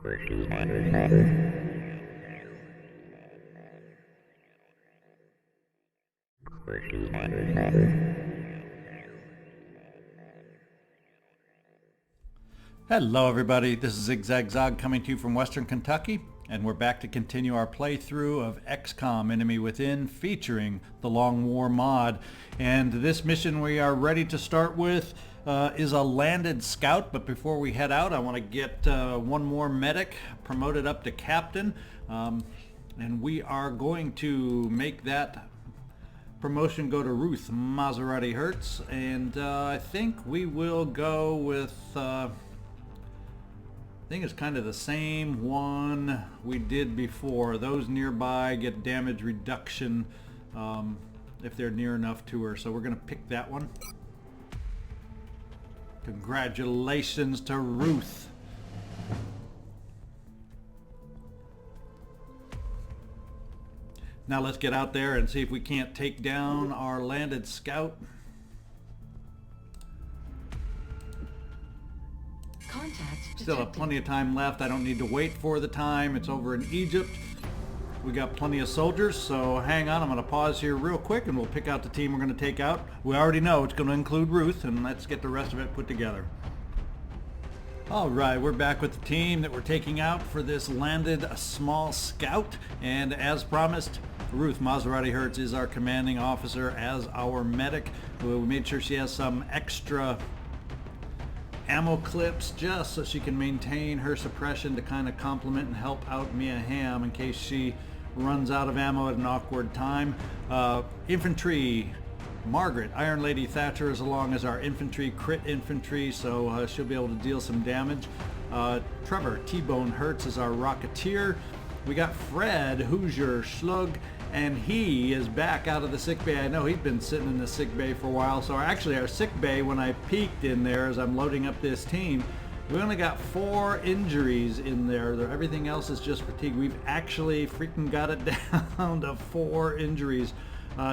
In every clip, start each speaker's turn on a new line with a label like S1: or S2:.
S1: Hello everybody, this is ZigZagZog coming to you from Western Kentucky, and we're back to continue our playthrough of XCom Enemy Within featuring the Long War mod. And this mission we are ready to start with is a landed scout, but before we head out I want to get one more medic promoted up to captain, and we are going to make that promotion go to Ruth Maserati Hertz, and I think we will go with I think it's kind of the same one we did before. Those nearby get damage reduction if they're near enough to her, so we're going to pick that one. Congratulations to Ruth. Now let's get out there and see if we can't take down our landed scout. Still have plenty of time left. I don't need to wait for the time. It's over in Egypt. We got plenty of soldiers, so hang on. I'm going to pause here real quick and we'll pick out the team we're going to take out. We already know it's going to include Ruth, and let's get the rest of it put together. Alright, we're back with the team that we're taking out for this landed small scout, and as promised, Ruth Maserati Hertz is our commanding officer as our medic. We made sure she has some extra ammo clips just so she can maintain her suppression to kind of complement and help out Mia Hamm in case she runs out of ammo at an awkward time. Infantry, Margaret, Iron Lady Thatcher is along as our infantry, crit infantry, so she'll be able to deal some damage. Trevor, T-Bone Hertz is our rocketeer. We got Fred, Hoosier, Schlug, and he is back out of the sick bay. I know he's been sitting in the sick bay for a while. So actually our sick bay, when I peeked in there as I'm loading up this team, we only got 4 injuries in there. Everything else is just fatigue. We've actually freaking got it down to 4 injuries.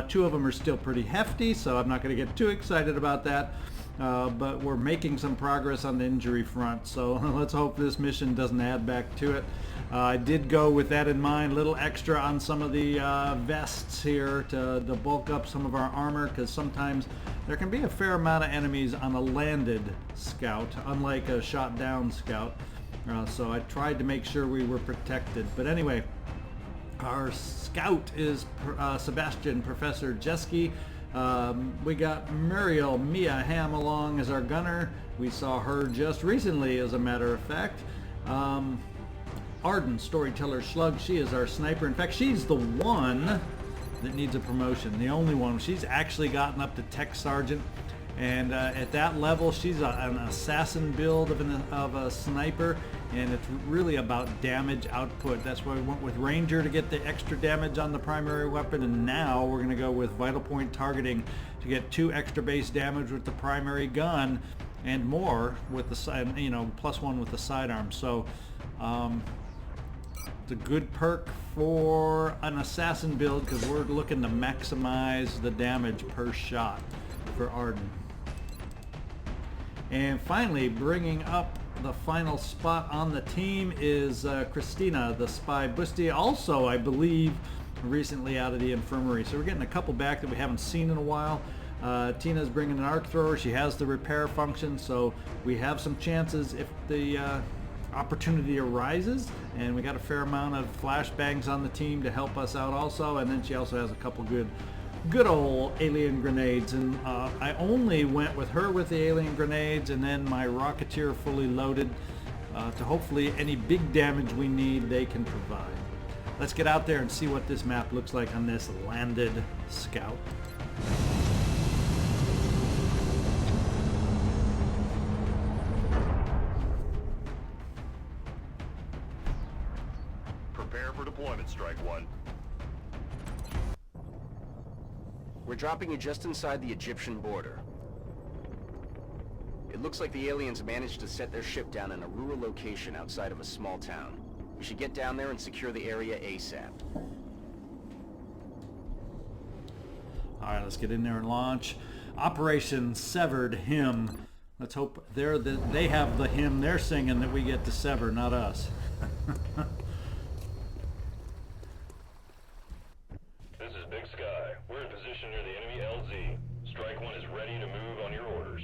S1: 2 of them are still pretty hefty, so I'm not going to get too excited about that. But we're making some progress on the injury front, so let's hope this mission doesn't add back to it. I did go with that in mind, a little extra on some of the vests here to bulk up some of our armor, because sometimes there can be a fair amount of enemies on a landed scout, unlike a shot down scout. So I tried to make sure we were protected. But anyway, our scout is Sebastian, Professor Jeski. We got Mariel, Mia Hamm along as our gunner. We saw her just recently, as a matter of fact. Arden, Storyteller, Schlug, she is our sniper. In fact, she's the one that needs a promotion, the only one. She's actually gotten up to Tech Sergeant, and at that level she's an assassin build of a sniper, and it's really about damage output. That's why we went with Ranger to get the extra damage on the primary weapon, and now we're going to go with Vital Point Targeting to get 2 extra base damage with the primary gun and more with the side, +1 with the sidearm. So it's a good perk for an assassin build because we're looking to maximize the damage per shot for Arden. And finally, bringing up the final spot on the team is Christina, the spy Busty, also I believe recently out of the infirmary. So we're getting a couple back that we haven't seen in a while. Tina's bringing an arc thrower. She has the repair function, so we have some chances if the opportunity arises, and we got a fair amount of flashbangs on the team to help us out also. And then she also has a couple good old alien grenades, and I only went with her with the alien grenades and then my rocketeer fully loaded to hopefully any big damage we need they can provide. Let's get out there and see what this map looks like on this landed scout.
S2: Prepare for deployment, Strike One.
S3: We're dropping you just inside the Egyptian border. It looks like the aliens managed to set their ship down in a rural location outside of a small town. We should get down there and secure the area ASAP.
S1: Alright, let's get in there and launch. Operation Severed Hymn. Let's hope they have the hymn they're singing that we get to sever, not us.
S2: This is Big Sky. We're in position near the enemy LZ. Strike 1 is ready to move on your orders.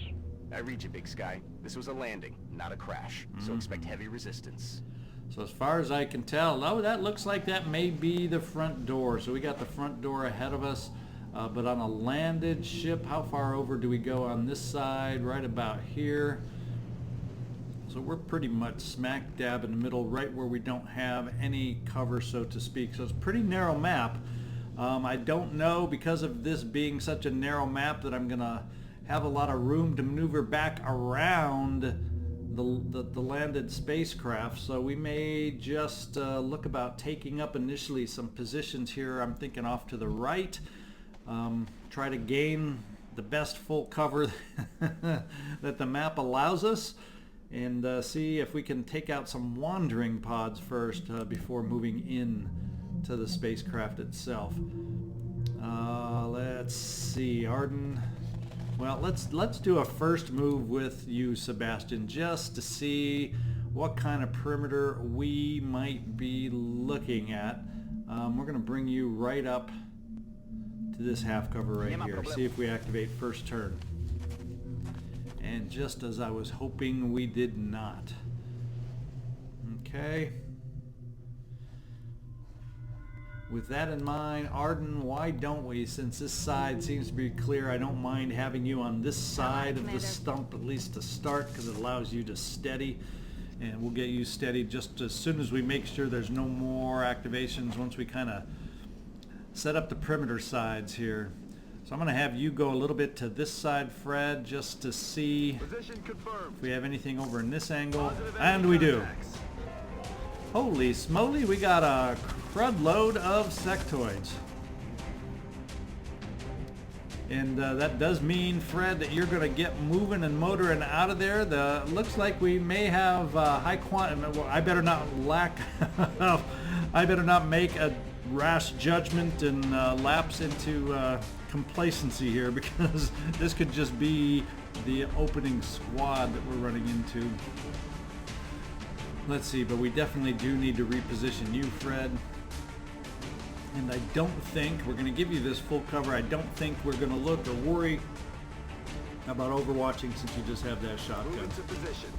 S3: I read you, Big Sky. This was a landing, not a crash. So expect heavy resistance.
S1: So as far as I can tell, oh, that looks like that may be the front door. So we got the front door ahead of us. But on a landed ship, how far over do we go on this side? Right about here. So we're pretty much smack dab in the middle, right where we don't have any cover, so to speak. So it's a pretty narrow map. I don't know, because of this being such a narrow map, that I'm going to have a lot of room to maneuver back around the landed spacecraft. So we may just look about taking up initially some positions here. I'm thinking off to the right. Try to gain the best full cover that the map allows us, and see if we can take out some wandering pods first before moving in to the spacecraft itself. Let's see, Arden. Well, let's do a first move with you, Sebastian, just to see what kind of perimeter we might be looking at. We're going to bring you right up to this half cover right here. See if we activate first turn. And just as I was hoping, we did not. Okay. With that in mind, Arden, why don't we, since this side seems to be clear, I don't mind having you on this side of the stump, at least to start, because it allows you to steady. And we'll get you steady just as soon as we make sure there's no more activations, once we kind of set up the perimeter sides here. So I'm going to have you go a little bit to this side, Fred, just to see if we have anything over in this angle. And we do. Holy smoly, we got a crud load of sectoids. And that does mean, Fred, that you're going to get moving and motoring out of there. Looks like we may have high quantity. Well, I better not I better not make a rash judgment and lapse into complacency here, because this could just be the opening squad that we're running into. Let's see, but we definitely do need to reposition you, Fred. And I don't think we're going to give you this full cover. I don't think we're going to look or worry about overwatching, since you just have that shotgun.
S4: Move into position.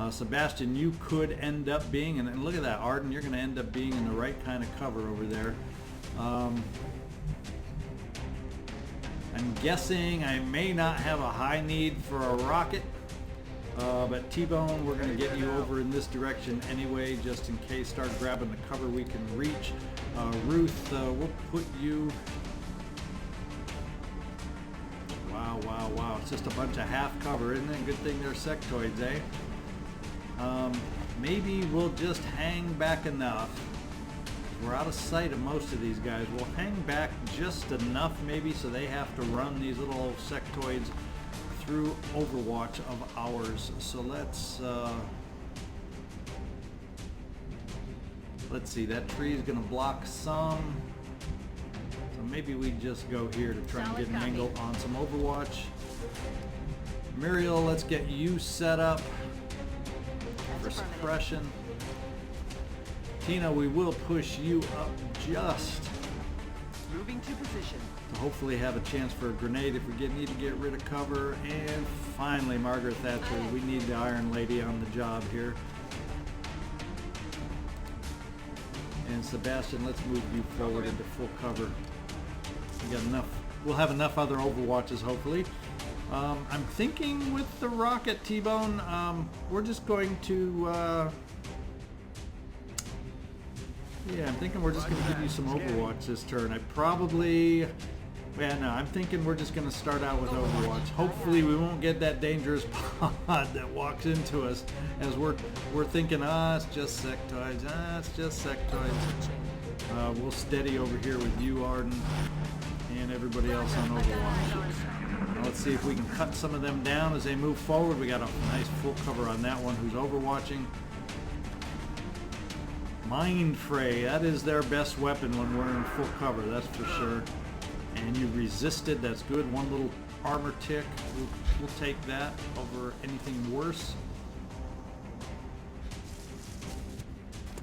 S1: Sebastian, you could end up being, and look at that, Arden, you're going to end up being in the right kind of cover over there. I'm guessing I may not have a high need for a rocket, but T-Bone, we're going to get you over in this direction anyway, just in case. Start grabbing the cover we can reach. Ruth, we'll put you... Wow. It's just a bunch of half cover, isn't it? Good thing they're sectoids, eh? Maybe we'll just hang back enough. We're out of sight of most of these guys. We'll hang back just enough, maybe, so they have to run these little sectoids through Overwatch of ours. So let's see. That tree is going to block some. So maybe we just go here to try and get an angle on some Overwatch. Mariel, let's get you set up for suppression. Tina, we will push you up just
S4: Moving to position.
S1: to hopefully have a chance for a grenade if we need to get rid of cover. And finally, Margaret Thatcher, we need the Iron Lady on the job here. And Sebastian, let's move you forward into full cover. We got enough. We'll have enough other Overwatches, hopefully. I'm thinking with the rocket, T-Bone, we're just going to... yeah, I'm thinking we're just going to give you some Overwatch this turn. I'm thinking we're just going to start out with Overwatch. Hopefully we won't get that dangerous pod that walks into us, as we're thinking, it's just sectoids, it's just sectoids. We'll steady over here with you, Arden, and everybody else on Overwatch. Now let's see if we can cut some of them down as they move forward. We got a nice full cover on that one who's Overwatching. Mind Fray, that is their best weapon when we're in full cover, that's for sure. And you resisted, that's good. One little armor tick, we'll take that over anything worse.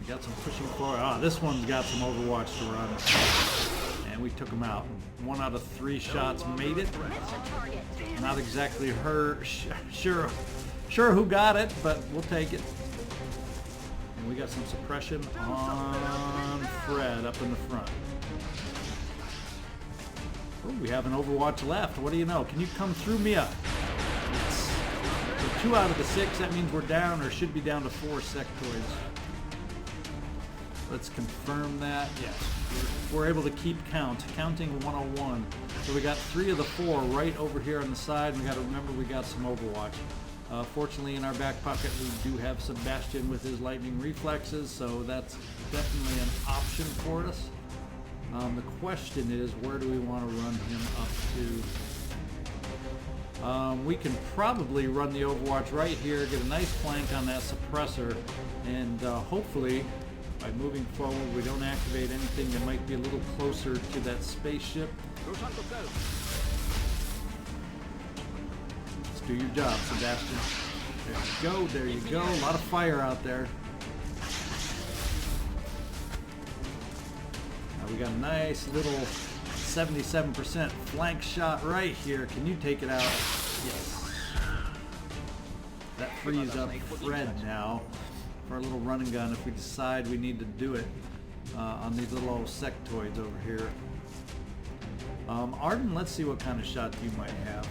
S1: got some pushing forward. Ah, this one's got some Overwatch to run. And we took him out. 1 out of 3 shots made it. Not exactly sure who got it, but we'll take it. And we got some suppression on Fred up in the front. Oh, we have an Overwatch left. What do you know? Can you come through, Mia? So 2 out of the 6. That means we're down, or should be down to 4 sectoids. Let's confirm that. Yes. We're able to keep counting 101. So we got 3 of the 4 right over here on the side, and we got to remember we got some Overwatch. Fortunately, in our back pocket, we do have Sebastian with his lightning reflexes, so that's definitely an option for us. The question is, where do we want to run him up to? We can probably run the Overwatch right here, get a nice flank on that suppressor, and hopefully, by moving forward, we don't activate anything that might be a little closer to that spaceship. Let's do your job, Sebastian. There you go. A lot of fire out there. Now we got a nice little 77% flank shot right here. Can you take it out? Yes. That frees up Fred now for a little run and gun if we decide we need to do it on these little old sectoids over here. Arden, let's see what kind of shot you might have.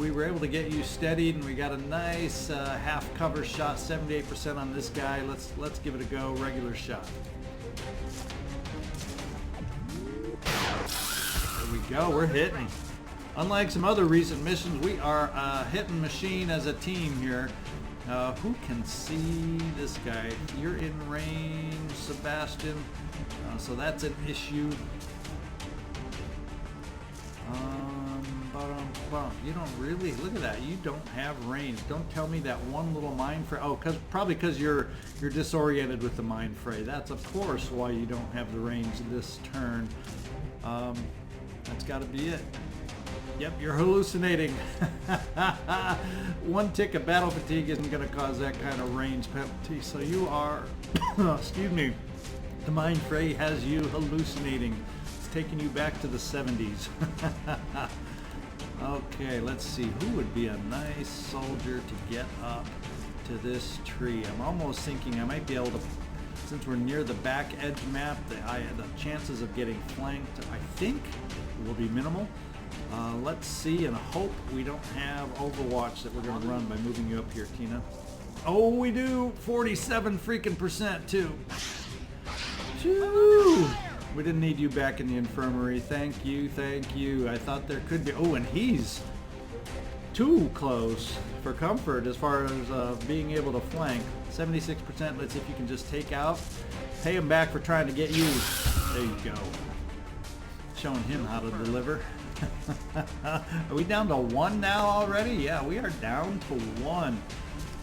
S1: We were able to get you steadied, and we got a nice half cover shot, 78% on this guy. Let's give it a go. Regular shot. There we go. We're hitting. Unlike some other recent missions, we are a hitting machine as a team here. Who can see this guy? You're in range, Sebastian. So that's an issue. You don't really, look at that. You don't have range. Don't tell me that one little mind fray. Oh, probably because you're disoriented with the mind fray. That's of course why you don't have the range this turn. That's got to be it. Yep, you're hallucinating. 1 tick of battle fatigue isn't going to cause that kind of range penalty. So you are, excuse me, the mind fray has you hallucinating. It's taking you back to the 70s. Okay, let's see. Who would be a nice soldier to get up to this tree? I'm almost thinking I might be able to, since we're near the back edge map, the chances of getting flanked, I think, will be minimal. Let's see and hope we don't have Overwatch that we're going to run by moving you up here, Tina. Oh, we do! 47 freaking percent, too. Shoo! We didn't need you back in the infirmary. Thank you, thank you. I thought there could be... Oh, and he's too close for comfort as far as being able to flank. 76%. Let's see if you can just take out. Pay him back for trying to get you. There you go. Showing him how to deliver. Are we down to 1 now already? Yeah, we are down to 1.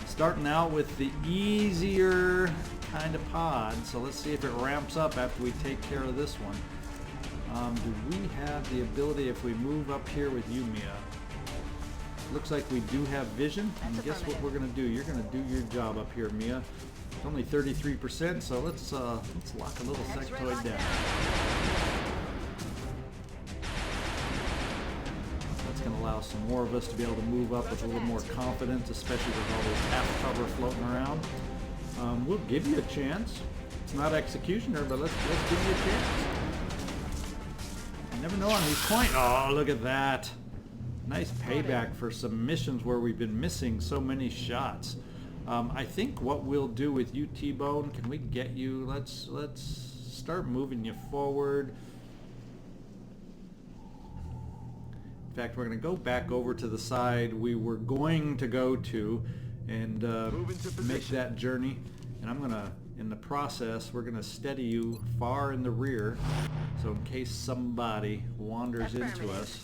S1: Starting out with the easier kind of pod, so let's see if it ramps up after we take care of this one. Do we have the ability if we move up here with you, Mia? Looks like we do have vision, and guess what we're going to do? You're going to do your job up here, Mia. It's only 33%, so let's lock a little sectoid down. That's going to allow some more of us to be able to move up with a little more confidence, especially with all this half cover floating around. We'll give you a chance. It's not executioner, but let's give you a chance. You never know on these points. Oh, look at that. Nice payback for some missions where we've been missing so many shots. I think what we'll do with you, T-Bone, can we get you? Let's start moving you forward. In fact, we're going to go back over to the side we were going to go to and make that journey. And I'm going to, in the process, we're going to steady you far in the rear, so in case somebody wanders into us,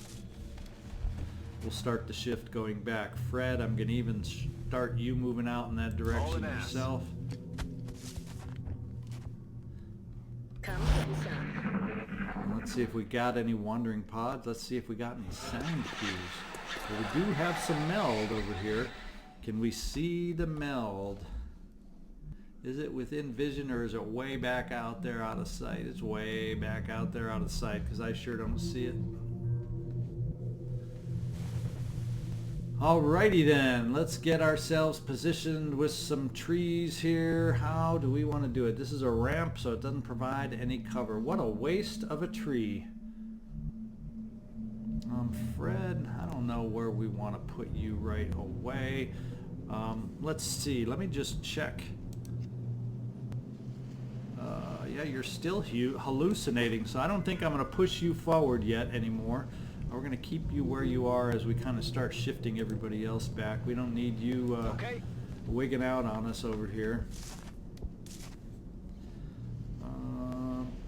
S1: we'll start the shift going back. Fred, I'm going to even start you moving out in that direction yourself. And let's see if we got any wandering pods. Let's see if we got any sound cues. Well, we do have some meld over here. Can we see the meld? Is it within vision or is it way back out there out of sight? It's way back out there out of sight because I sure don't see it. Alrighty then, let's get ourselves positioned with some trees here. How do we want to do it? This is a ramp, so it doesn't provide any cover. What a waste of a tree. Fred, I don't know where we want to put you right away. Let's see, let me just check. Yeah, you're still hallucinating, so I don't think I'm going to push you forward yet anymore. We're going to keep you where you are as we kind of start shifting everybody else back. We don't need you wigging out on us over here.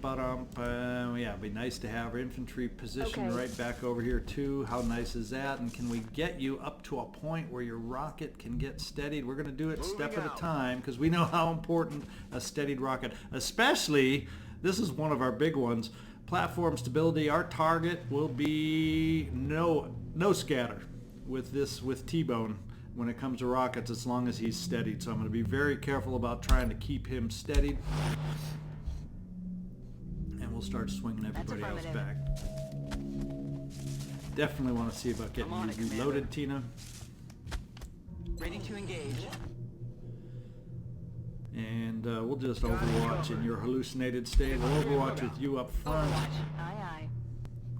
S1: Yeah, it'd be nice to have our infantry positioned right back over here too. How nice is that? And can we get you up to a point where your rocket can get steadied? We're going to do it step at a time because we know how important a steadied rocket, especially, this is one of our big ones, platform stability. Our target will be no scatter with T-Bone when it comes to rockets as long as he's steadied. So I'm going to be very careful about trying to keep him steadied. We'll start swinging everybody else back. Definitely want to see about getting you reloaded, Tina.
S4: Ready to engage.
S1: And we'll just overwatch in your hallucinated state. We'll overwatch with you up front.
S4: Aye.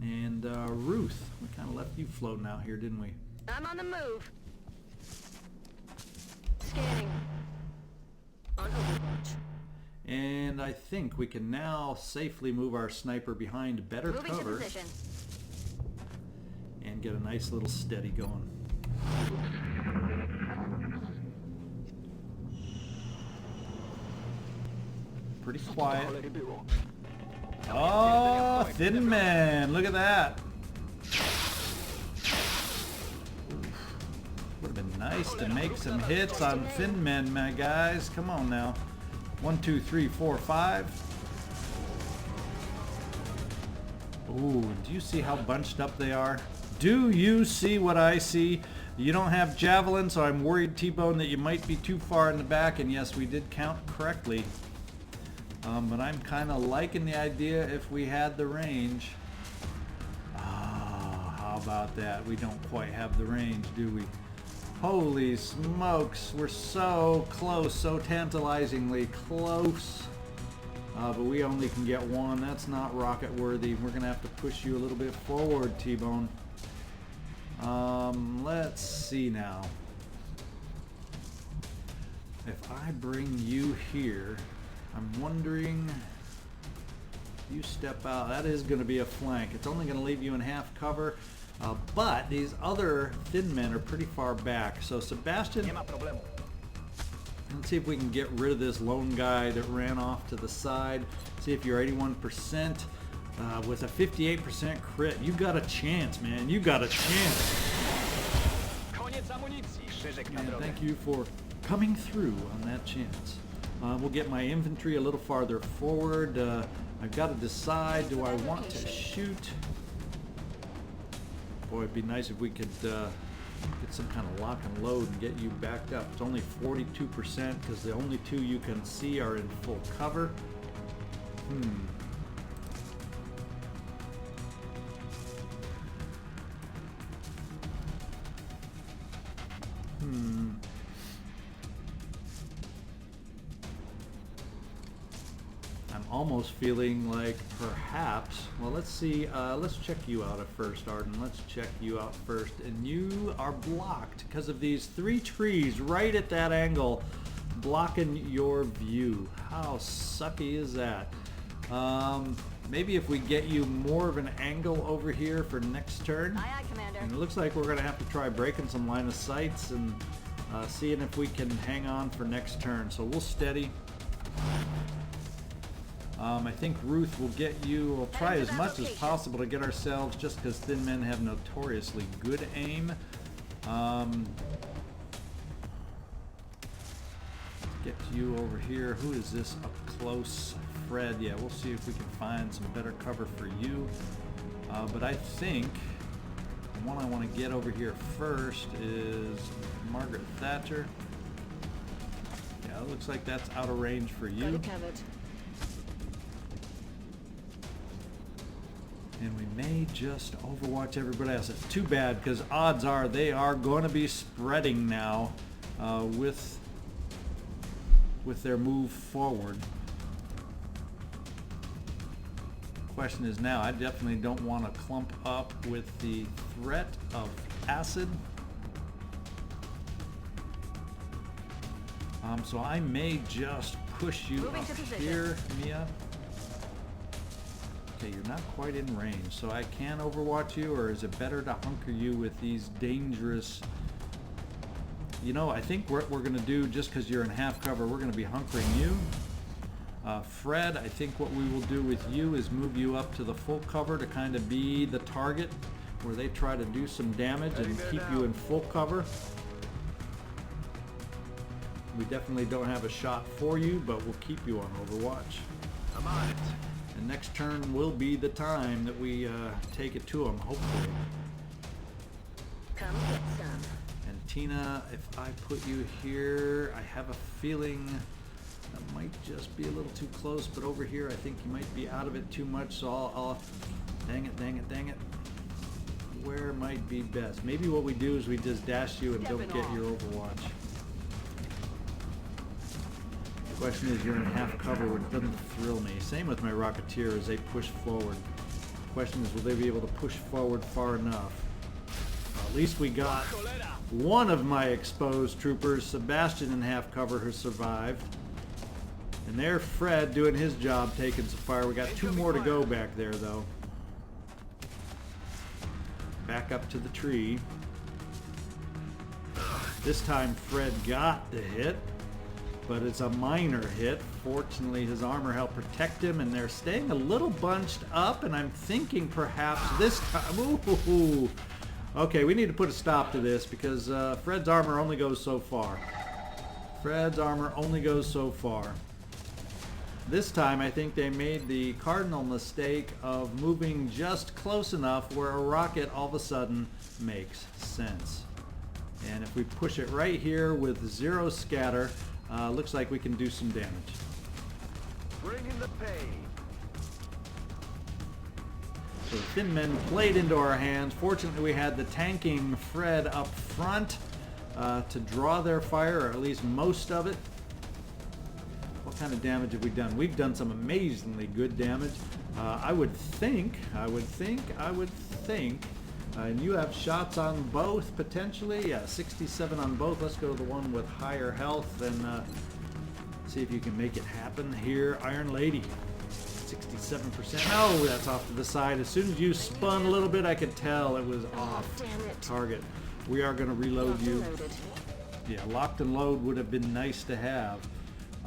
S1: And Ruth, we kind of left you floating out here, didn't we?
S5: I'm on the move. Scanning. On overwatch.
S1: And I think we can now safely move our sniper behind better
S5: Moving
S1: cover
S5: to position.
S1: and get a nice little steady going. Pretty quiet. Oh, Thin Man, look at that. Would have been nice to make some hits on Thin Men, my guys. Come on now. 1, 2, 3, 4, 5. Ooh, do you see how bunched up they are? Do you see what I see? You don't have javelin, so I'm worried, T-Bone, that you might be too far in the back. And yes, we did count correctly. But I'm kind of liking the idea if we had the range. Oh, how about that? We don't quite have the range, do we? Holy smokes, we're so close, so tantalizingly close. But we only can get one. That's not rocket worthy. We're gonna have to push you a little bit forward, T-Bone. Let's see now. If I bring you here, I'm wondering, you step out. That is gonna be a flank. It's only gonna leave you in half cover. But these other Thin Men are pretty far back. So Sebastian, let's see if we can get rid of this lone guy that ran off to the side. See if you're 81%. With a 58% crit, you got a chance, man. You got a chance. And thank you for coming through on that chance. We'll get my infantry a little farther forward. I've got to decide, do I want to shoot? Boy, it'd be nice if we could get some kind of lock and load and get you backed up. It's only 42% because the only two you can see are in full cover. I'm almost feeling like perhaps, well, let's see, let's check you out at first, Arden. Let's check you out first. And you are blocked because of these 3 trees right at that angle blocking your view. How sucky is that? Maybe if we get you more of an angle over here for next turn.
S5: Aye, aye, Commander.
S1: And it looks like we're going to have to try breaking some line of sights and seeing if we can hang on for next turn. So we'll steady. I think Ruth will get you, we'll try as much as possible to get ourselves, just because Thin Men have notoriously good aim. Get you over here. Who is this up close? Fred. Yeah, we'll see if we can find some better cover for you. But I think the one I want to get over here first is Margaret Thatcher. Yeah, Looks like that's out of range for
S5: Got
S1: you.
S5: it covered.
S1: And we may just overwatch everybody else. It's too bad because odds are they are going to be spreading now with their move forward. Question is now, I definitely don't want to clump up with the threat of acid. So I may just push you
S5: Moving
S1: up
S5: to position.
S1: here, Mia. Okay, you're not quite in range, so I can overwatch you, or is it better to hunker you with these dangerous... You know, I think what we're going to do, just because you're in half cover, we're going to be hunkering you. Fred, I think what we will do with you is move you up to the full cover to kind of be the target where they try to do some damage and keep you in full cover. We definitely don't have a shot for you, but we'll keep you on Overwatch.
S6: I'm on it.
S1: And next turn will be the time that we take it to them, hopefully.
S5: Come get some.
S1: And Tina, if I put you here, I have a feeling that might just be a little too close, but over here I think you might be out of it too much, so I'll dang it. Where might be best? Maybe what we do is we just dash you and don't get your Overwatch. The question is, you're in half cover, which doesn't thrill me. Same with my Rocketeer as they push forward. The question is, will they be able to push forward far enough? At least we got one of my exposed troopers, Sebastian, in half cover, who survived. And there's Fred doing his job, taking some fire. We got two more to go back there, though. Back up to the tree. This time Fred got the hit, but it's a minor hit. Fortunately, his armor helped protect him, and they're staying a little bunched up, and I'm thinking perhaps this time... Ooh. Okay, we need to put a stop to this because Fred's armor only goes so far. Fred's armor only goes so far. This time I think they made the cardinal mistake of moving just close enough where a rocket all of a sudden makes sense. And if we push it right here with 0 scatter, looks like we can do some damage.
S6: Bring in the pain.
S1: So the thin men played into our hands. Fortunately, we had the tanking Fred up front to draw their fire, or at least most of it. What kind of damage have we done? We've done some amazingly good damage. I would think, and you have shots on both potentially. Yeah, 67 on both. Let's go to the one with higher health and see if you can make it happen here. Iron Lady, 67%. Oh, that's off to the side. As soon as you spun a little bit, I could tell it was off target. We are going to reload you. Yeah, locked and load would have been nice to have.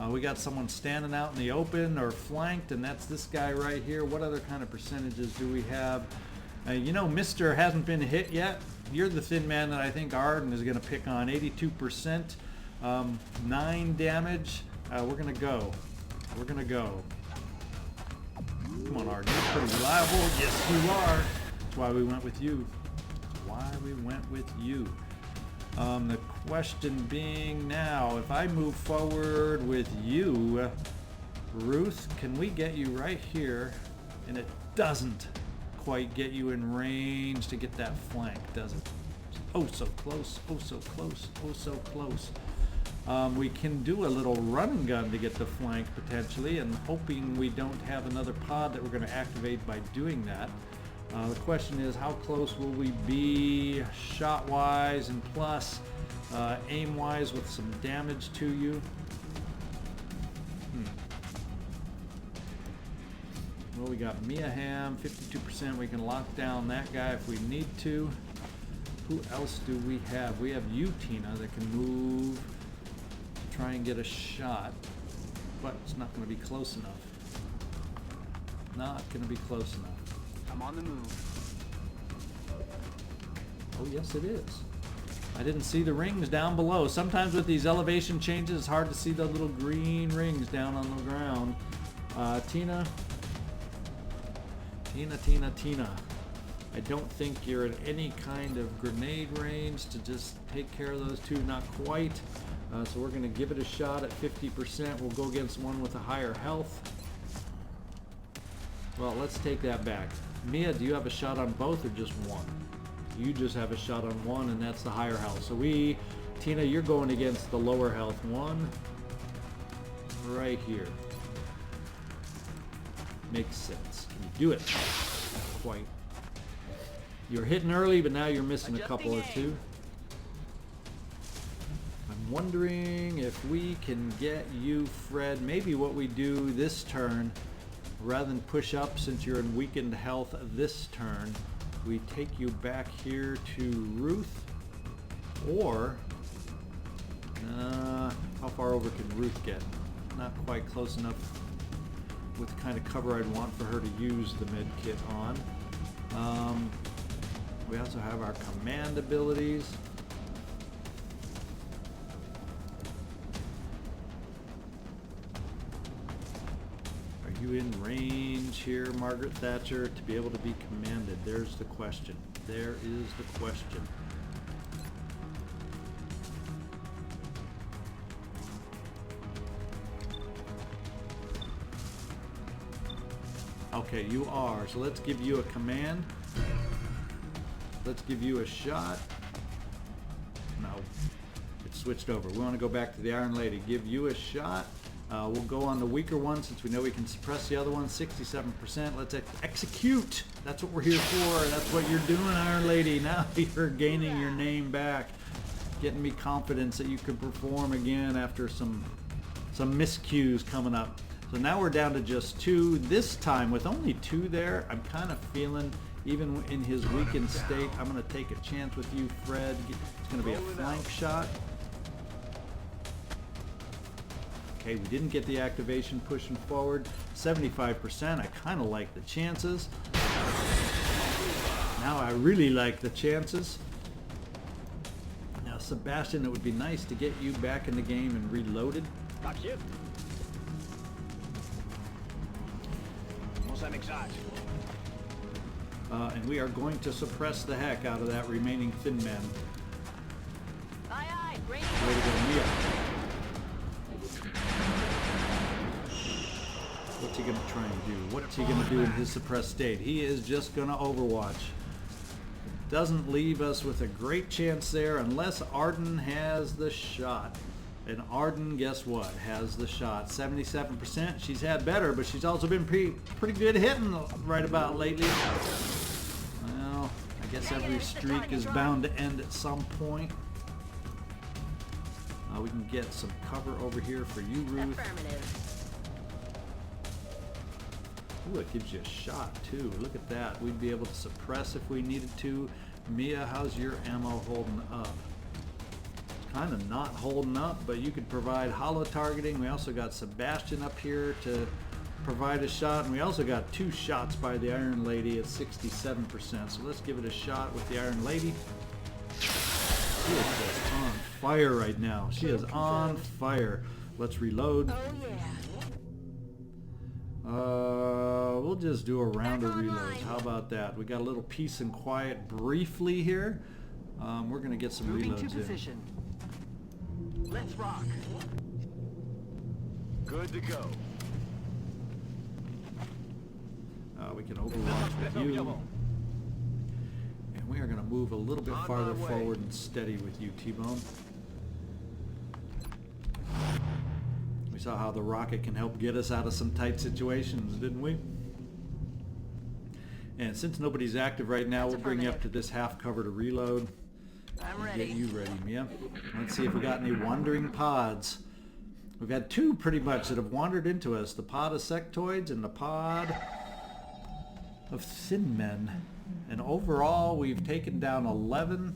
S1: We got someone standing out in the open or flanked, and that's this guy right here. What other kind of percentages do we have? You know, Mr. hasn't been hit yet. You're the thin man that I think Arden is going to pick on. 82%, 9 damage. We're going to go. Come on, Arden. You're pretty reliable. Yes, you are. That's why we went with you. The question being now, if I move forward with you, Ruth, can we get you right here? And it doesn't quite get you in range to get that flank, does it? Oh, so close, oh, so close, oh, so close. We can do a little run and gun to get the flank potentially, and hoping we don't have another pod that we're going to activate by doing that. The question is, how close will we be shot-wise and plus aim-wise with some damage to you? Well, we got Mia Hamm, 52%. We can lock down that guy if we need to. Who else do we have? We have you, Tina, that can move to try and get a shot, but it's not going to be close enough. Not going to be close enough.
S3: I'm on the move.
S1: Oh, yes, it is. I didn't see the rings down below. Sometimes with these elevation changes, it's hard to see the little green rings down on the ground. Tina. I don't think you're in any kind of grenade range to just take care of those two. Not quite. So we're going to give it a shot at 50%. We'll go against one with a higher health. Well, let's take that back. Mia, do you have a shot on both or just one? You just have a shot on one, and that's the higher health. So Tina, you're going against the lower health one right here. Makes sense. Can you do it? Not quite. You're hitting early, but now you're missing a couple or two. I'm wondering if we can get you, Fred. Maybe what we do this turn, rather than push up since you're in weakened health this turn, we take you back here to Ruth. Or, how far over can Ruth get? Not quite close enough with the kind of cover I'd want for her to use the med kit on. We also have our command abilities. Are you in range here, Margaret Thatcher, to be able to be commanded? There's the question. There is the question. Okay, you are. So let's give you a command. Let's give you a shot. No, it switched over. We want to go back to the Iron Lady. Give you a shot. We'll go on the weaker one since we know we can suppress the other one. 67%. Let's execute. That's what we're here for. That's what you're doing, Iron Lady. Now you're gaining your name back. Getting me confidence that you can perform again after some miscues coming up. So now we're down to just 2. This time with only 2 there, I'm kind of feeling, even in his weakened state, I'm going to take a chance with you, Fred. It's going to be a flank shot. Okay, we didn't get the activation pushing forward. 75%, I kind of like the chances. Now I really like the chances. Now Sebastian, it would be nice to get you back in the game and reloaded. And we are going to suppress the heck out of that remaining thin man.
S5: Aye, aye.
S1: Way to go, Mia. What's he going to try and do? What's he going to do in his suppressed state? He is just going to overwatch. Doesn't leave us with a great chance there unless Arden has the shot. And Arden, guess what? Has the shot. 77%. She's had better, but she's also been pretty good hitting right about lately. Well, I guess every streak is bound to end at some point. We can get some cover over here for you, Ruth. Ooh, it gives you a shot too. Look at that. We'd be able to suppress if we needed to. Mia, how's your ammo holding up? Kind of not holding up, but you could provide hollow targeting. We also got Sebastian up here to provide a shot, and we also got 2 shots by the Iron Lady at 67%. So let's give it a shot with the Iron Lady. She is just on fire right now. She is on fire. Let's reload.
S5: Oh yeah.
S1: We'll just do a round of reloads. How about that? We got a little peace and quiet briefly here. We're gonna get some
S4: Moving
S1: reloads
S4: to position. Let's rock.
S6: Good to go.
S1: We can overwatch with you. And we are gonna move a little bit
S6: On
S1: farther
S6: my way.
S1: forward and steady with you, T-Bone. We saw how the rocket can help get us out of some tight situations, didn't we? And since nobody's active right now, we'll bring you up to this half cover to reload.
S5: I'm
S1: Get
S5: ready.
S1: you ready, Mia. Let's see if we got any wandering pods. We've had 2 pretty much that have wandered into us. The pod of sectoids and the pod of thin men. And overall, we've taken down 11.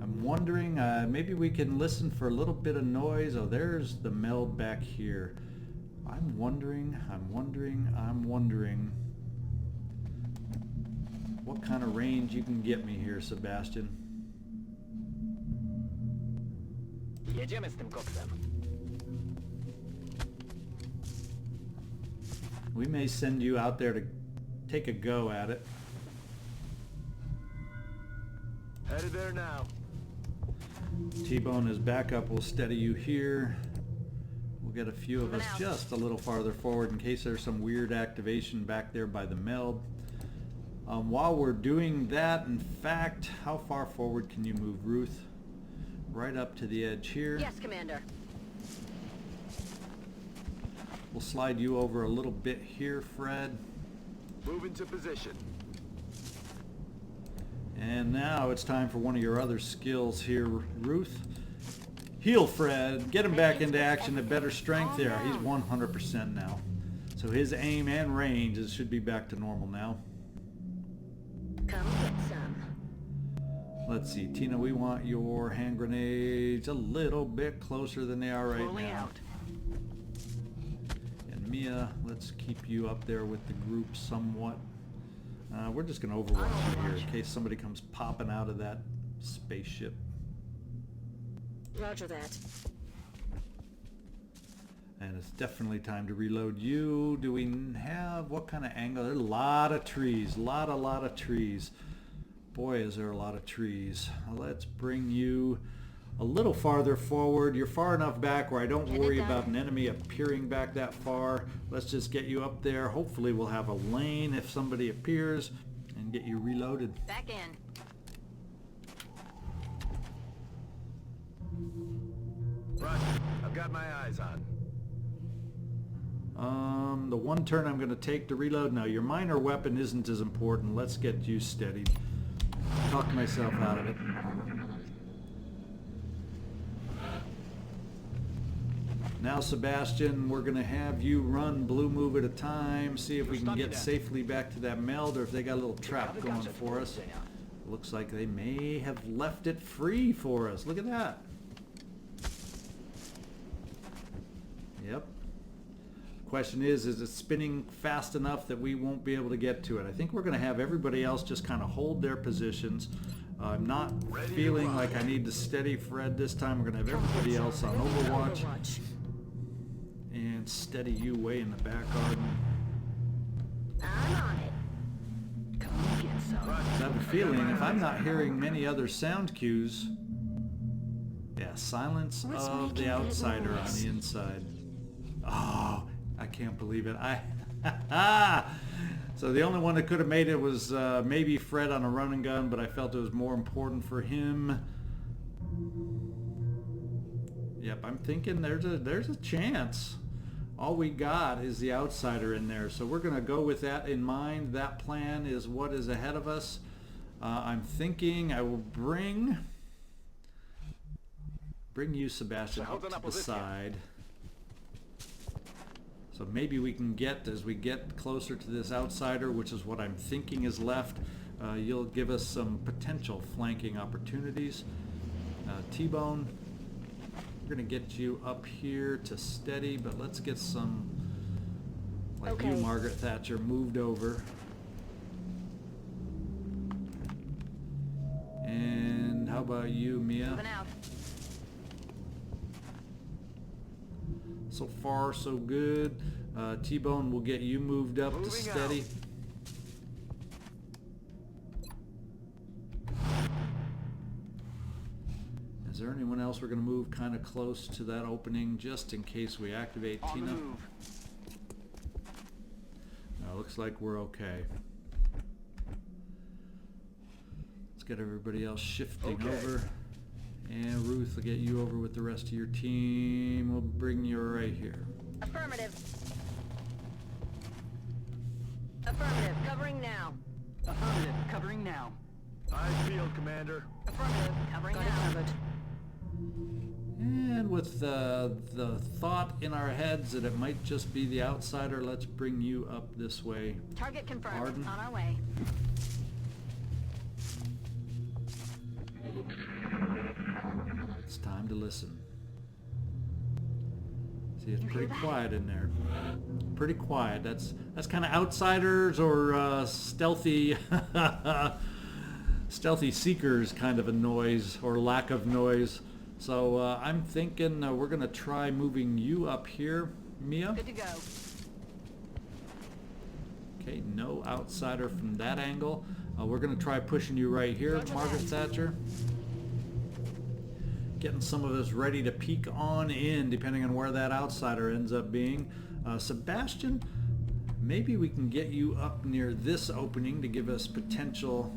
S1: I'm wondering, maybe we can listen for a little bit of noise. Oh, there's the meld back here. I'm wondering what kind of range you can get me here, Sebastian.
S3: Jedziemy z tym koksem.
S1: We may send you out there to take a go at it.
S6: Headed there now.
S1: T-Bone is back up. We'll steady you here. We'll get a few of us just a little farther forward in case there's some weird activation back there by the meld. While we're doing that, in fact, how far forward can you move, Ruth? Right up to the edge here.
S5: Yes, Commander.
S1: We'll slide you over a little bit here, Fred.
S6: Move into position.
S1: And now it's time for one of your other skills here, Ruth. Heal Fred. Get him back into action at better strength there. He's 100% now. So his aim and range should be back to normal now.
S5: Come get some.
S1: Let's see, Tina, we want your hand grenades a little bit closer than they are right
S4: Rolling
S1: now.
S4: out.
S1: And Mia, let's keep you up there with the group somewhat. We're just going to overwatch you here in case somebody comes popping out of that spaceship.
S5: Roger that.
S1: And it's definitely time to reload you. Do we have, what kind of angle? There's a lot of trees, a lot of trees. Boy, is there a lot of trees. Let's bring you a little farther forward. You're far enough back where I don't worry about an enemy appearing back that far. Let's just get you up there. Hopefully we'll have a lane if somebody appears and get you reloaded.
S5: Back in.
S6: Roger. I've got my eyes on.
S1: The one turn I'm going to take to reload. Now, your minor weapon isn't as important. Let's get you steadied. Talk myself out of it. Now, Sebastian, we're going to have you run blue move at a time, see if we can get safely back to that meld, or if they got a little trap going for us. Looks like they may have left it free for us. Look at that. Yep. Question is it spinning fast enough that we won't be able to get to it? I think we're going to have everybody else just kind of hold their positions. I'm not feeling like I need to steady Fred this time. We're going to have everybody else on Overwatch. And steady you way in the back, Arden.
S5: I'm on it.
S4: Come get some.
S1: I have a feeling if I'm not hearing many other sound cues, yeah, silence of the outsider on the inside. Oh, I can't believe it. So the only one that could have made it was maybe Fred on a run and gun, but I felt it was more important for him. Yep, I'm thinking there's a chance. All we got is the outsider in there, so we're going to go with that in mind. That plan is what is ahead of us. I'm thinking I will bring you, Sebastian, up to the side. So maybe we can get, as we get closer to this outsider, which is what I'm thinking is left, you'll give us some potential flanking opportunities. T-Bone, we're going to get you up here to steady, but let's get some, like you, Margaret Thatcher, moved over. And how about you, Mia?
S5: Moving out.
S1: So far, so good. T-Bone will get you moved up to steady. Is there anyone else we're going to move kind of close to that opening just in case we activate Tina? No, looks like we're okay. Let's get everybody else shifting over. And Ruth will get you over with the rest of your team. We'll bring you right here.
S5: Affirmative. Affirmative. Covering now.
S4: Affirmative. Covering now.
S6: Eyes peeled, Commander.
S5: Affirmative. Covering
S4: Got it
S5: now.
S4: covered.
S1: And with the thought in our heads that it might just be the outsider, let's bring you up this way.
S5: Target confirmed.
S1: Arden.
S5: On our way.
S1: It's time to listen. See, it's pretty quiet in there. Pretty quiet. That's kind of outsiders or stealthy stealthy seekers kind of a noise or lack of noise. So I'm thinking we're going to try moving you up here, Mia.
S5: Good to go.
S1: Okay, no outsider from that angle. We're going to try pushing you right here, Margaret Thatcher. getting some of us ready to peek on in, depending on where that outsider ends up being. Sebastian, maybe we can get you up near this opening to give us potential.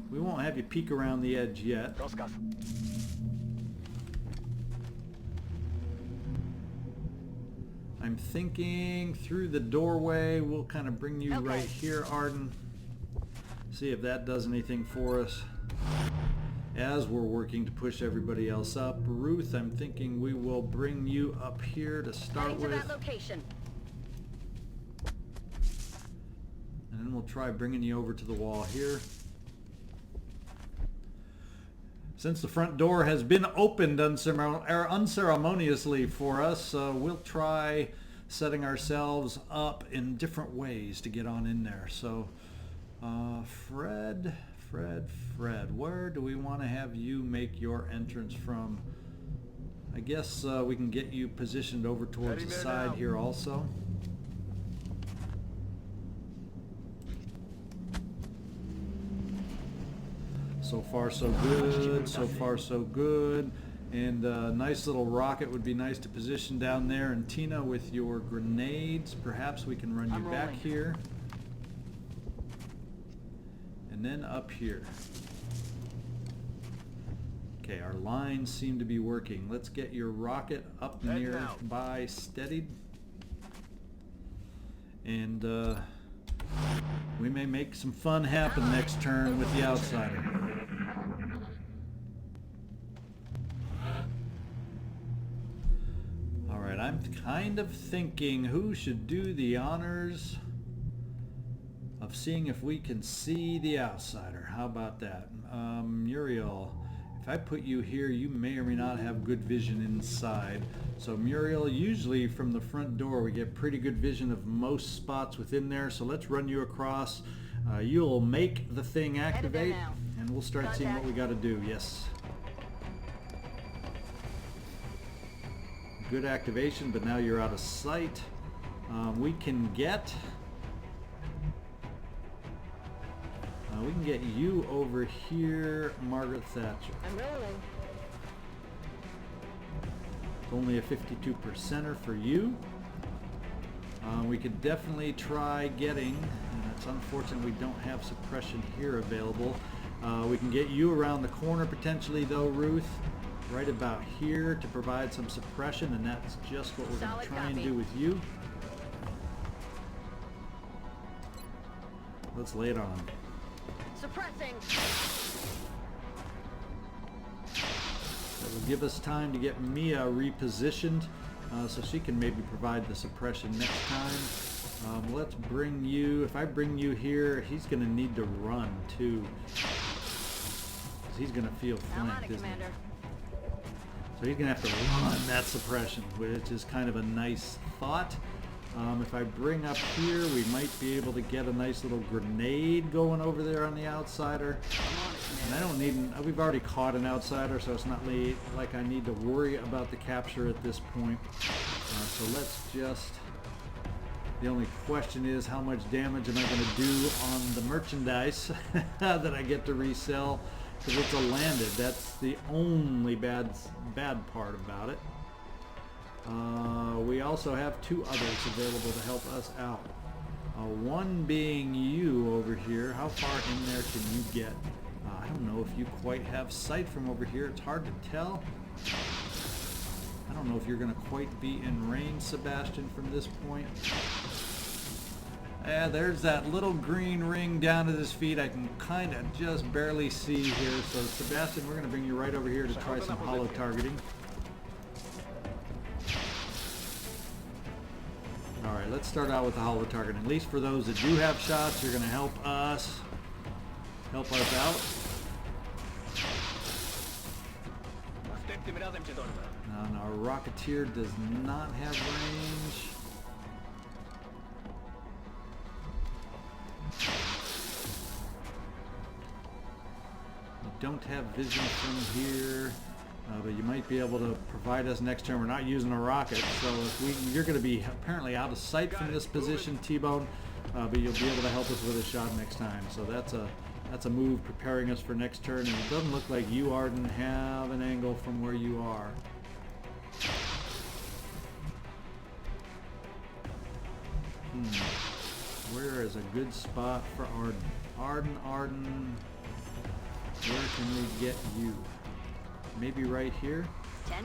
S1: We won't have you peek around the edge yet. I'm thinking through the doorway. We'll kind of bring you right here, Arden. See if that does anything for us as we're working to push everybody else up. Ruth, I'm thinking we will bring you up here to start
S5: Heading to
S1: with.
S5: that location.
S1: And then we'll try bringing you over to the wall here. Since the front door has been opened unceremoniously for us, we'll try setting ourselves up in different ways to get on in there. So, Fred, where do we want to have you make your entrance from? I guess we can get you positioned over towards the side here also. So far so good, so far so good. And a nice little rocket would be nice to position down there. And Tina, with your grenades, perhaps we can run you back here. And then up here. Okay, our lines seem to be working. Let's get your rocket up nearby steadied. And we may make some fun happen next turn with the outsider. Alright, I'm kind of thinking who should do the honors of seeing if we can see the outsider. How about that? Mariel, if I put you here, you may or may not have good vision inside. So Mariel, usually from the front door we get pretty good vision of most spots within there. So let's run you across. You'll make the thing activate and we'll start seeing what we got to do. Yes. Good activation, but now you're out of sight. We can get you over here, Margaret Thatcher.
S5: I'm rolling.
S1: It's only a 52%er for you. We could definitely try getting, and it's unfortunate we don't have suppression here available. We can get you around the corner potentially though, Ruth. Right about here to provide some suppression, and that's just what we're going to try and do with you. Let's lay it on.
S5: Suppressing.
S1: That will give us time to get Mia repositioned so she can maybe provide the suppression next time. Let's bring you, if I bring you here, he's going to need to run too. He's going to feel flanked, isn't he? So he's going to have to run that suppression, which is kind of a nice thought. If I bring up here, we might be able to get a nice little grenade going over there on the outsider. And I don't need, we've already caught an outsider, so it's not like I need to worry about the capture at this point. So let's just, the only question is how much damage am I going to do on the merchandise that I get to resell? Because it's a landed. That's the only bad part about it. We also have two others available to help us out. One being you over here. How far in there can you get? I don't know if you quite have sight from over here. It's hard to tell. I don't know if you're going to quite be in range, Sebastian, from this point. There's that little green ring down at his feet. I can kind of just barely see here. So Sebastian, we're going to bring you right over here to try some hollow targeting. Alright, let's start out with the hollow targeting. At least for those that do have shots, you're going to help us out. And our Rocketeer does not have range. You don't have vision from here, but you might be able to provide us next turn. We're not using a rocket, so if you're going to be apparently out of sight from this position, T-Bone, but you'll be able to help us with a shot next time. So that's That's a move preparing us for next turn, and it doesn't look like you, Arden, have an angle from where you are. Where is a good spot for Arden? Arden, where can we get you? Maybe right here?
S5: 10-4.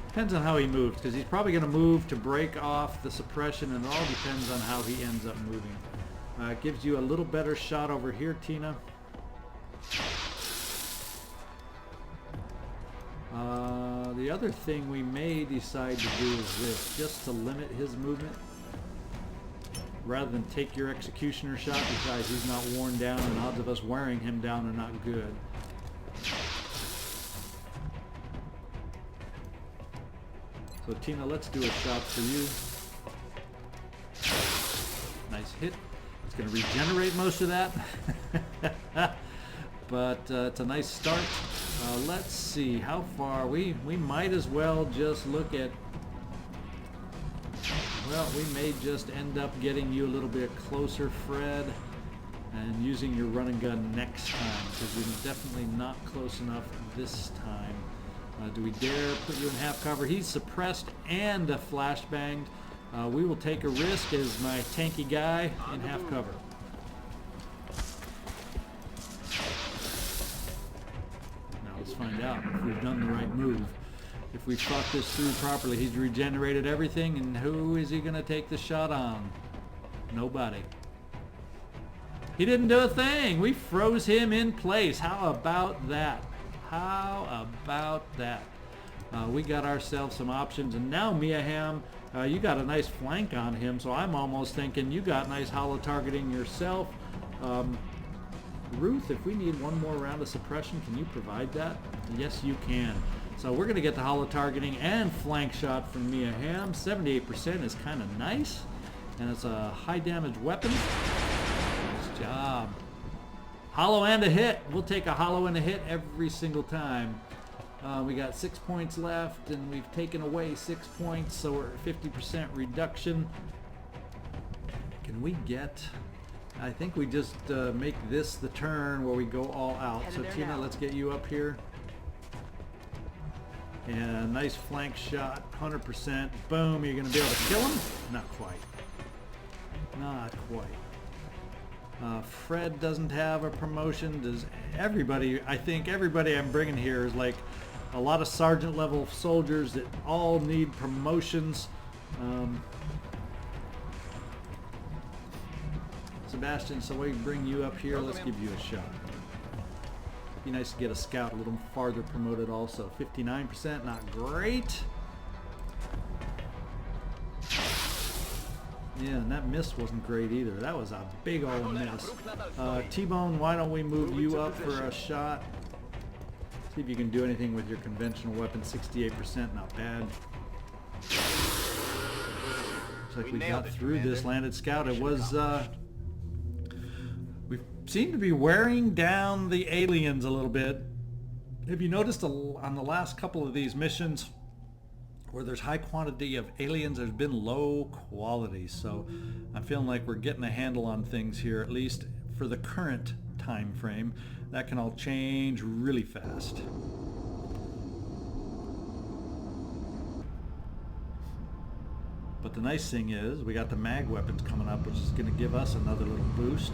S1: Depends on how he moves, because he's probably going to move to break off the suppression, and it all depends on how he ends up moving. It gives you a little better shot over here, Tina. The other thing we may decide to do is this, just to limit his movement. Rather than take your executioner shot, because he's not worn down, and odds of us wearing him down are not good. So Tina, let's do a shot for you. Nice hit. It's going to regenerate most of that. But it's a nice start. Let's see how far. We might as well just look at... Well, we may just end up getting you a little bit closer, Fred, and using your run and gun next time, because you're definitely not close enough this time. Do we dare put you in half cover? He's suppressed and flashbanged. We will take a risk as my tanky guy in half cover. Now let's find out if we've done the right move. If we thought this through properly. He's regenerated everything, and who is he going to take the shot on? Nobody. He didn't do a thing. We froze him in place. How about that? How about that? We got ourselves some options, and now Hamm, you got a nice flank on him, so I'm almost thinking you got nice hollow targeting yourself. Ruth, if we need one more round of suppression, can you provide that? Yes, you can. So we're going to get the hollow targeting and flank shot from Hamm. 78% is kind of nice, and it's a high damage weapon. Nice job. Hollow and a hit. We'll take a hollow and a hit every single time. We got 6 points left, and we've taken away 6 points, so we're at 50% reduction. Can we get... I think we just make this the turn where we go all out. So Tina, let's get you up here. And nice flank shot, 100%. Boom, you're going to be able to kill him? Not quite. Not quite. Fred doesn't have a promotion. Does everybody? I think everybody I'm bringing here is like a lot of sergeant level soldiers that all need promotions. Sebastian, so we bring you up here. Let's give you a shot. Be nice to get a scout a little farther promoted also. 59%, not great. Yeah, and that miss wasn't great either. That was a big old miss. T-Bone, why don't we move you up for a shot? See if you can do anything with your conventional weapon. 68%, not bad. Looks like we got through this landed scout. It was, we seem to be wearing down the aliens a little bit. Have you noticed on the last couple of these missions where there's high quantity of aliens, there's been low quality. So I'm feeling like we're getting a handle on things here, at least for the current time frame. That can all change really fast. But the nice thing is we got the mag weapons coming up, which is going to give us another little boost.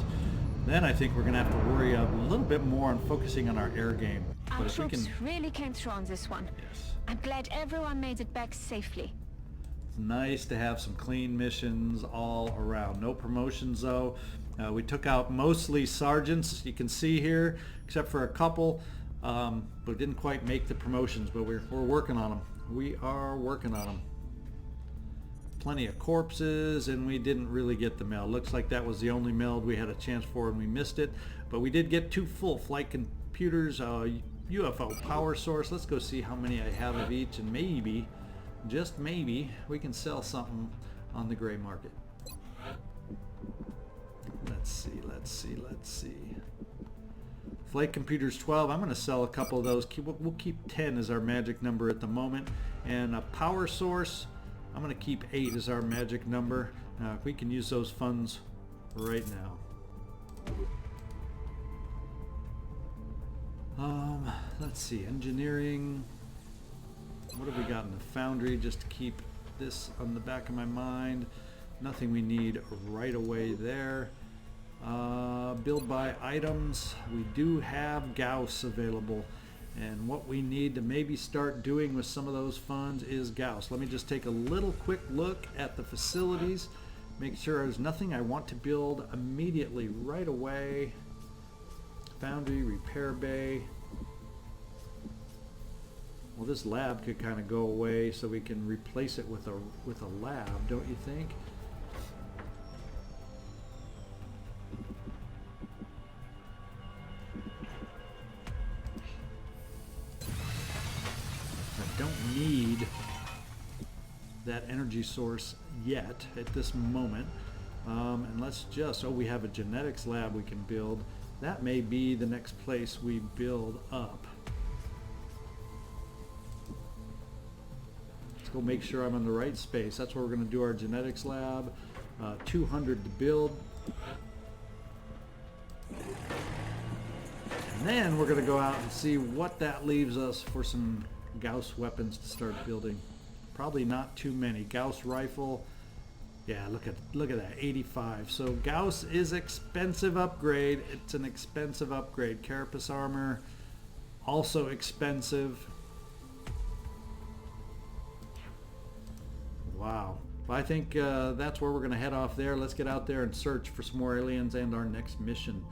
S1: Then I think we're going to have to worry a little bit more on focusing on our air game.
S7: Our
S1: But if we
S7: troops
S1: can...
S7: really came through on this one.
S1: Yes.
S7: I'm glad everyone made it back safely.
S1: It's nice to have some clean missions all around. No promotions though. We took out mostly sergeants, you can see here, except for a couple, but didn't quite make the promotions, but we're working on them. We are working on them. Plenty of corpses, and we didn't really get the meld. Looks like that was the only meld we had a chance for and we missed it, but we did get 2 full flight computers, UFO power source. Let's go see how many I have of each, and maybe, just maybe, we can sell something on the gray market. Let's see, let's see, let's see. Flight computers 12. I'm going to sell a couple of those. We'll keep 10 as our magic number at the moment. And a power source, I'm going to keep 8 as our magic number. If we can use those funds right now. Let's see, engineering. What have we got in the foundry just to keep this on the back of my mind? Nothing we need right away there. Build by items. We do have Gauss available. And what we need to maybe start doing with some of those funds is Gauss. Let me just take a little quick look at the facilities. Make sure there's nothing I want to build immediately right away. Foundry, repair bay. Well, this lab could kind of go away so we can replace it with a lab, don't you think? I don't need that energy source yet at this moment. And let's just, oh, we have a genetics lab we can build. That may be the next place we build up. Let's go make sure I'm in the right space. That's where we're going to do our genetics lab. 200 to build. And then we're going to go out and see what that leaves us for some Gauss weapons to start building. Probably not too many. Gauss rifle. Yeah, look at that, 85. So Gauss is expensive upgrade. It's an expensive upgrade. Carapace armor, also expensive. Wow. Well, I think that's where we're going to head off there. Let's get out there and search for some more aliens and our next mission.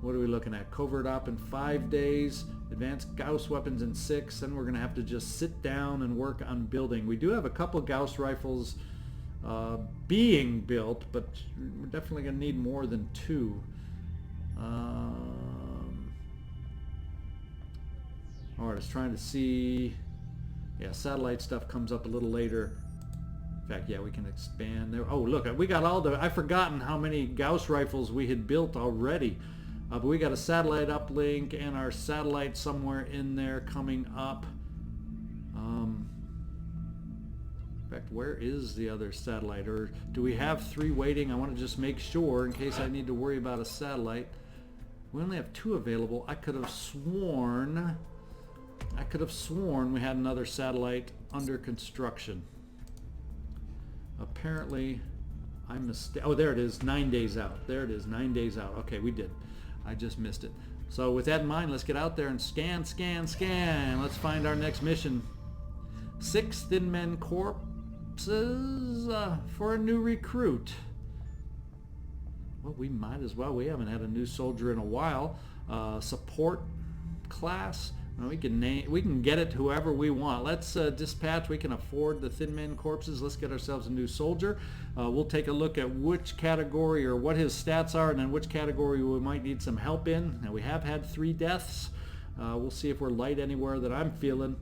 S1: What are we looking at? Covert op in 5 days. Advanced Gauss weapons in 6. Then we're going to have to just sit down and work on building. We do have a couple Gauss rifles being built, but we're definitely going to need more than 2. Alright, I was trying to see. Yeah, satellite stuff comes up a little later. In fact, yeah, we can expand there. Oh, look, we got all the... I've forgotten how many Gauss rifles we had built already. But we got a satellite uplink and our satellite somewhere in there coming up. In fact, where is the other satellite? Or do we have 3 waiting? I want to just make sure in case I need to worry about a satellite. We only have 2 available. I could have sworn we had another satellite under construction. Apparently, I'm mistaken. Oh, there it is, 9 days out. There it is, 9 days out. Okay, we did. I just missed it. So with that in mind, let's get out there and scan. Let's find our next mission. 6 Thin Men corpses for a new recruit. Well, we might as well. We haven't had a new soldier in a while. Support class. We can get it to whoever we want. Let's dispatch. We can afford the Thin Men corpses. Let's get ourselves a new soldier. We'll take a look at which category or what his stats are, and then which category we might need some help in. Now, we have had 3 deaths. We'll see if we're light anywhere that I'm feeling.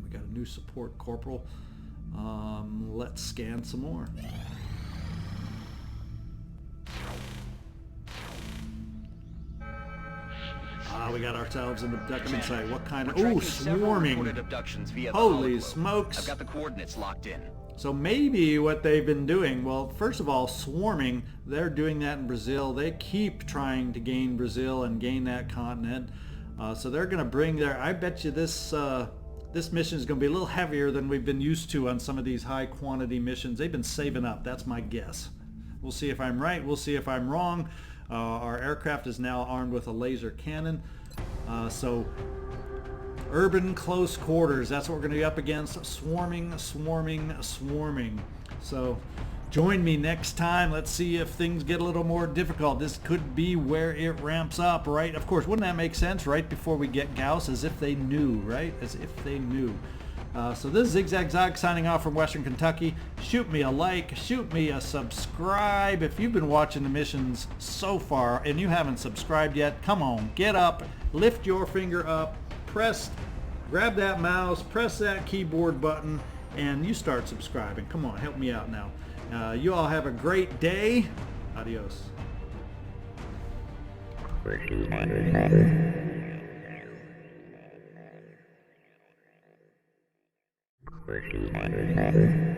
S1: We got a new support corporal. Let's scan some more. We got ourselves an abduction site. What kind of... Ooh, swarming. Holy smokes.
S3: I've got the coordinates locked in.
S1: So maybe what they've been doing, well, first of all, swarming, they're doing that in Brazil. They keep trying to gain Brazil and gain that continent. So they're going to bring their... I bet you this mission is going to be a little heavier than we've been used to on some of these high quantity missions. They've been saving up. That's my guess. We'll see if I'm right. We'll see if I'm wrong. Our aircraft is now armed with a laser cannon. So urban close quarters, that's what we're going to be up against. Swarming. So join me next time. Let's see if things get a little more difficult. This could be where it ramps up, right? Of course, wouldn't that make sense right before we get Gauss? As if they knew, right? As if they knew. So this is ZigZagZog signing off from Western Kentucky. Shoot me a like, shoot me a subscribe. If you've been watching the missions so far and you haven't subscribed yet, come on, get up, lift your finger up, grab that mouse, press that keyboard button, and you start subscribing. Come on, help me out now. You all have a great day. Adios.
S8: Christina.